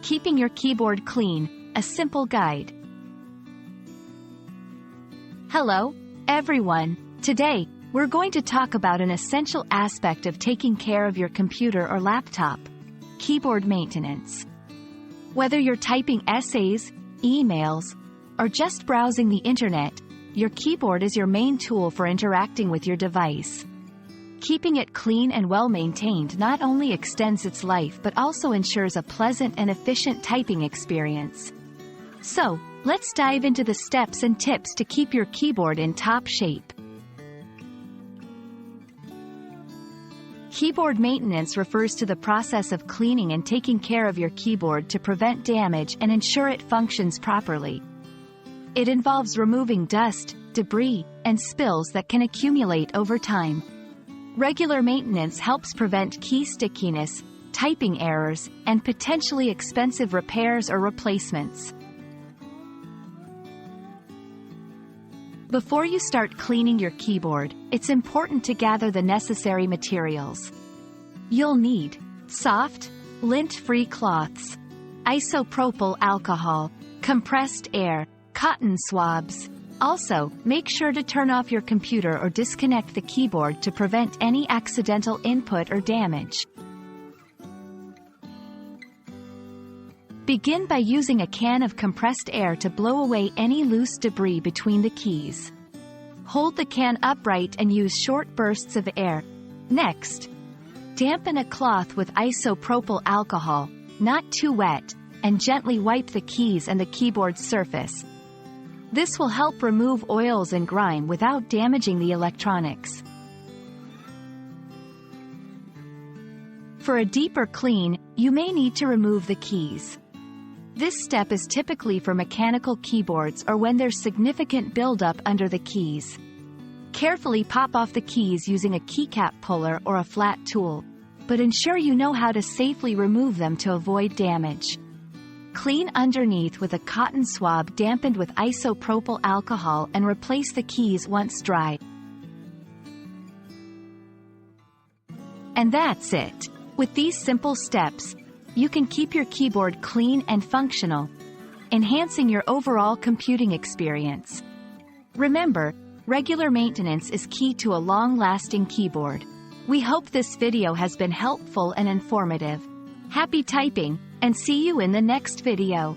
Keeping your keyboard clean, a simple guide. Hello, everyone. Today, we're going to talk about an essential aspect of taking care of your computer or laptop: keyboard maintenance. Whether you're typing essays, emails, or just browsing the internet, your keyboard is your main tool for interacting with your device. Keeping it clean and well-maintained not only extends its life but also ensures a pleasant and efficient typing experience. So, let's dive into the steps and tips to keep your keyboard in top shape. Keyboard maintenance refers to the process of cleaning and taking care of your keyboard to prevent damage and ensure it functions properly. It involves removing dust, debris, and spills that can accumulate over time. Regular maintenance helps prevent key stickiness, typing errors, and potentially expensive repairs or replacements. Before you start cleaning your keyboard, it's important to gather the necessary materials. You'll need soft, lint-free cloths, isopropyl alcohol, compressed air, cotton swabs. Also, make sure to turn off your computer or disconnect the keyboard to prevent any accidental input or damage. Begin by using a can of compressed air to blow away any loose debris between the keys. Hold the can upright and use short bursts of air. Next, dampen a cloth with isopropyl alcohol, not too wet, and gently wipe the keys and the keyboard surface. This will help remove oils and grime without damaging the electronics. For a deeper clean, you may need to remove the keys. This step is typically for mechanical keyboards or when there's significant buildup under the keys. Carefully pop off the keys using a keycap puller or a flat tool, but ensure you know how to safely remove them to avoid damage. Clean underneath with a cotton swab dampened with isopropyl alcohol and replace the keys once dry. And that's it. With these simple steps, you can keep your keyboard clean and functional, enhancing your overall computing experience. Remember, regular maintenance is key to a long-lasting keyboard. We hope this video has been helpful and informative. Happy typing, and see you in the next video.